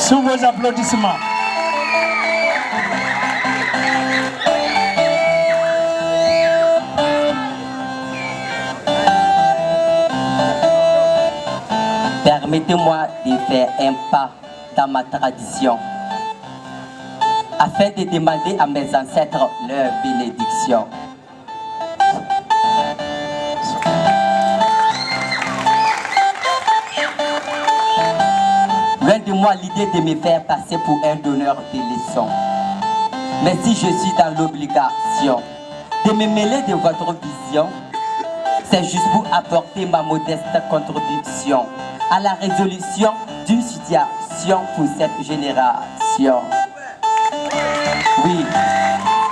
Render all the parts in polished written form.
Sous vos applaudissements. Permettez-moi de faire un pas dans ma tradition afin de demander à mes ancêtres leur bénédiction. Loin de moi l'idée de me faire passer pour un donneur de leçons. Mais si je suis dans l'obligation de me mêler de votre vision, c'est juste pour apporter ma modeste contribution à la résolution d'une situation pour cette génération. Oui,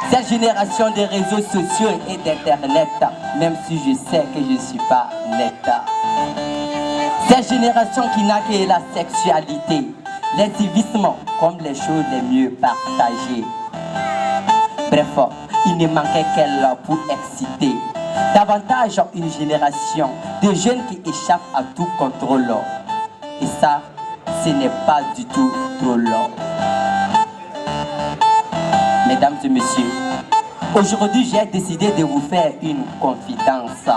cette génération des réseaux sociaux et d'internet, même si je sais que je ne suis pas nette. Cette génération qui n'a que la sexualité, les civismes comme les choses les mieux partagées. Bref, il ne manquait qu'elle pour exciter davantage une génération de jeunes qui échappent à tout contrôle. Et ça, ce n'est pas du tout trop long. Mesdames et messieurs, aujourd'hui j'ai décidé de vous faire une confidence.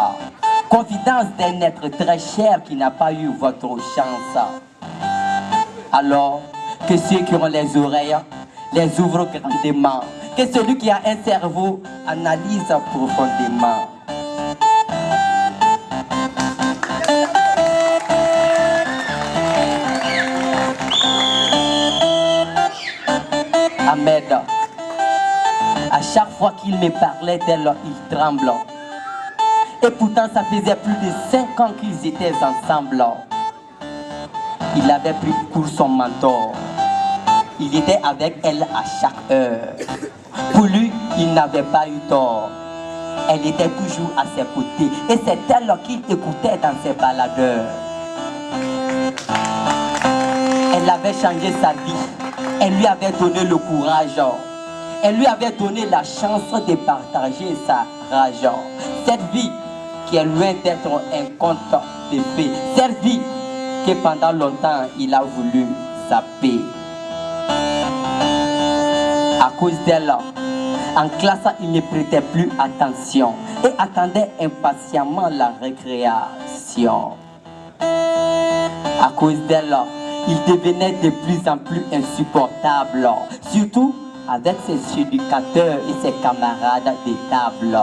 Confidence d'un être très cher qui n'a pas eu votre chance. Alors que ceux qui ont les oreilles les ouvrent grandement. Que celui qui a un cerveau analyse profondément. Ahmed, à chaque fois qu'il me parlait d'elle, il tremble. Et pourtant, ça faisait plus de 5 ans qu'ils étaient ensemble. Il avait pris pour son mentor. Il était avec elle à chaque heure. Pour lui, il n'avait pas eu tort. Elle était toujours à ses côtés. Et c'est elle qu'il écoutait dans ses baladeurs. Elle avait changé sa vie. Elle lui avait donné le courage. Elle lui avait donné la chance de partager sa rage. Cette vie qui est loin d'être un conte de fées. Cette vie que pendant longtemps il a voulu zapper. À cause d'elle, en classe, il ne prêtait plus attention et attendait impatiemment la récréation. À cause d'elle, il devenait de plus en plus insupportable, surtout avec ses éducateurs et ses camarades de table.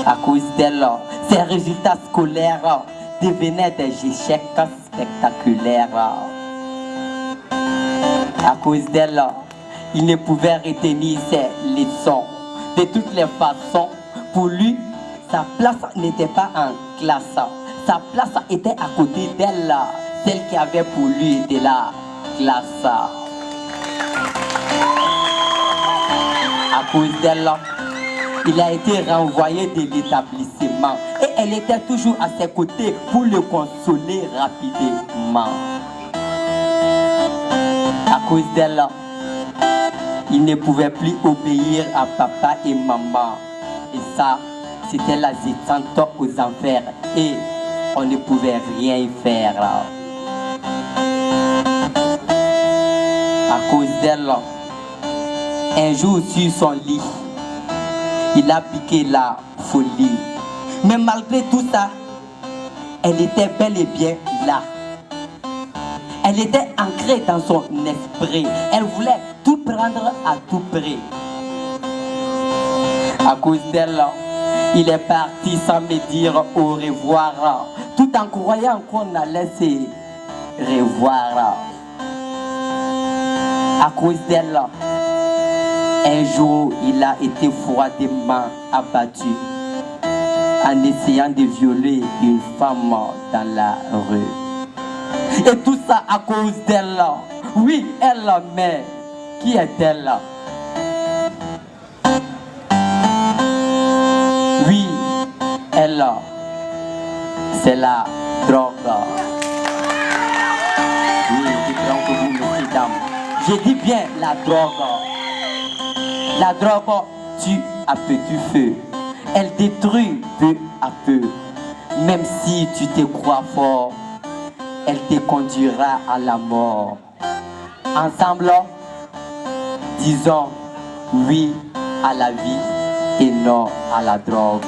À cause d'elle, ses résultats scolaires devenaient des échecs spectaculaires. À cause d'elle, il ne pouvait retenir ses leçons. De toutes les façons, pour lui, sa place n'était pas en classe. Sa place était à côté d'elle, celle qui avait pour lui de la classe. À cause d'elle, il a été renvoyé de l'établissement et elle était toujours à ses côtés pour le consoler rapidement. À cause d'elle, il ne pouvait plus obéir à papa et maman. Et ça, c'était la descente aux enfers et on ne pouvait rien y faire. À cause d'elle, un jour sur son lit, il a piqué la folie. Mais malgré tout ça, elle était bel et bien là. Elle était ancrée dans son esprit. Elle voulait tout prendre à tout prix. À cause d'elle, il est parti sans me dire au revoir, tout en croyant qu'on allait se revoir. À cause d'elle, un jour, il a été froidement abattu en essayant de violer une femme dans la rue. Et tout ça à cause d'elle. Oui, elle, mais qui est-elle? Oui, elle, c'est la drogue. Oui, je prends que vous, messieurs, dames. Je dis bien la drogue. La drogue tue à petit feu. Elle détruit peu à peu. Même si tu te crois fort, elle te conduira à la mort. Ensemble, disons oui à la vie et non à la drogue.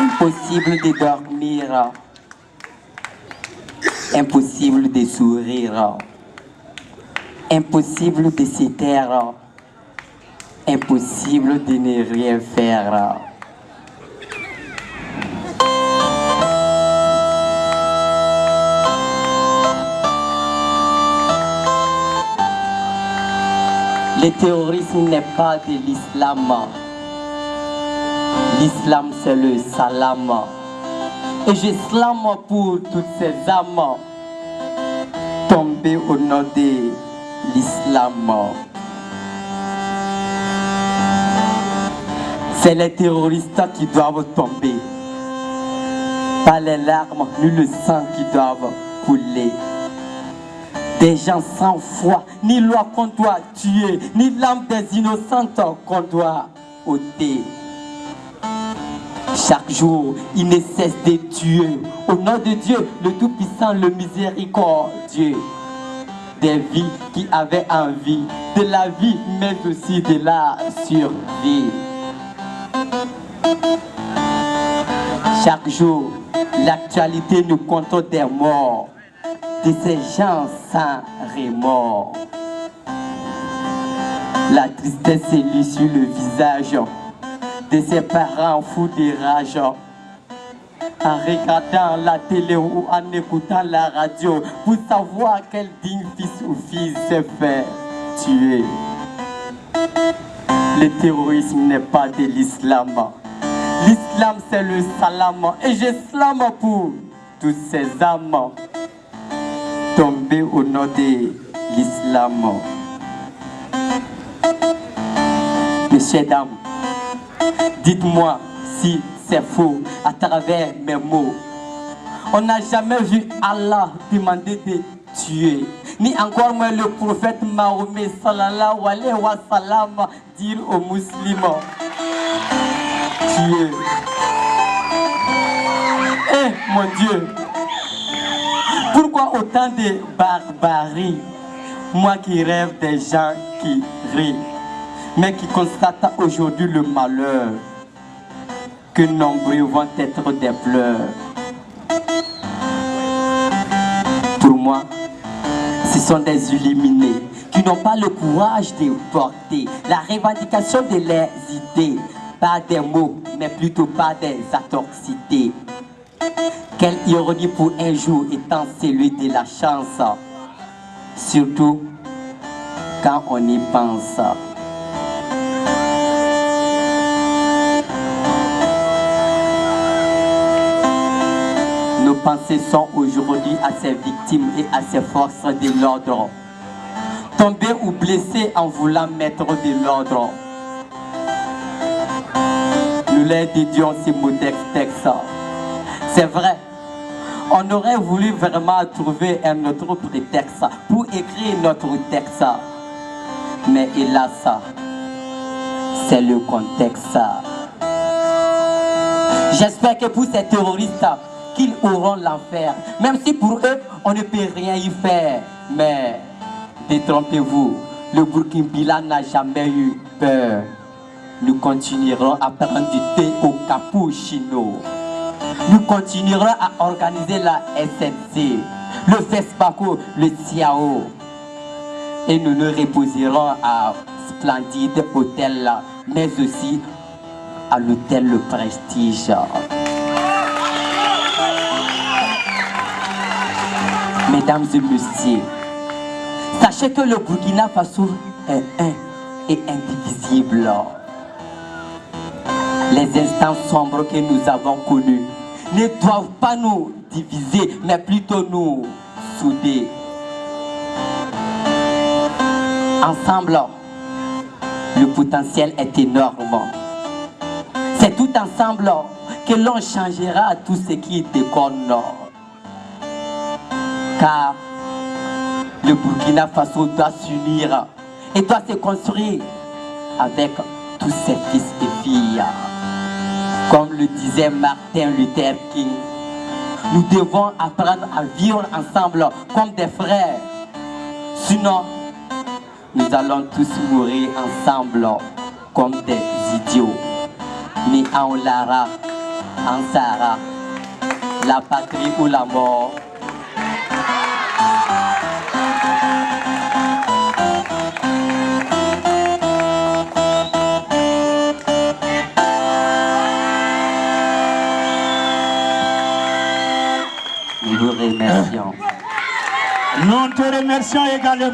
Impossible de dormir, impossible de sourire, impossible de se taire, impossible de ne rien faire. Le terrorisme n'est pas de l'islam. L'islam c'est le salam. Et je slame pour toutes ces âmes tombées au nom de l'islam. C'est les terroristes qui doivent tomber. Pas les larmes ni le sang qui doivent couler. Des gens sans foi, ni loi qu'on doit tuer, ni l'âme des innocentes qu'on doit ôter. Chaque jour, il ne cesse de tuer. Au nom de Dieu, le Tout-Puissant, le Miséricordieux. Des vies qui avaient envie de la vie, mais aussi de la survie. Chaque jour, l'actualité nous compte des morts de ces gens sans remords. La tristesse est lue sur le visage de ses parents fous de rage, en regardant la télé ou en écoutant la radio pour savoir quel digne fils ou fille s'est fait tuer. Le terrorisme n'est pas de l'islam. L'islam c'est le salam. Et je slame pour toutes ces âmes tombées au nom de l'islam. Messieurs, dames, dites-moi si c'est faux à travers mes mots. On n'a jamais vu Allah demander de tuer, ni encore moins le prophète Mahomet sallallahu alayhi wa sallam dire aux musulmans tuer. Eh mon Dieu, pourquoi autant de barbarie? Moi qui rêve des gens qui rient, mais qui constatent aujourd'hui le malheur, que nombreux vont être des pleurs. Pour moi, ce sont des illuminés qui n'ont pas le courage de porter la revendication de leurs idées, pas des mots, mais plutôt par des atrocités. Quelle ironie pour un jour étant celui de la chance, surtout quand on y pense. Nos pensées sont aujourd'hui à ces victimes et à ces forces de l'ordre, tombées ou blessées en voulant mettre de l'ordre. Nous leur dédions ces modestes textes. C'est vrai, on aurait voulu vraiment trouver un autre prétexte pour écrire notre texte. Mais hélas, c'est le contexte. J'espère que pour ces terroristes, qu'ils auront l'enfer. Même si pour eux, on ne peut rien y faire. Mais détrompez-vous, le Burkinabé n'a jamais eu peur. Nous continuerons à prendre du thé au cappuccino. Nous continuerons à organiser la SNC, le FESPACO, le CIAO. Et nous nous reposerons à splendide hôtel, mais aussi à l'hôtel Le Prestige. Mesdames et messieurs, sachez que le Burkina Faso est un et indivisible. Les instants sombres que nous avons connus ne doivent pas nous diviser, mais plutôt nous souder. Ensemble, Le potentiel est énorme. C'est tout ensemble que l'on changera tout ce qui déconne. Car le Burkina Faso doit s'unir et doit se construire avec tous ses fils et filles. Comme le disait Martin Luther King, nous devons apprendre à vivre ensemble comme des frères. Sinon, nous allons tous mourir ensemble comme des idiots. Ni en Lara, en Sarah, la patrie ou la mort. Nous vous remercions. Nous te remercions également.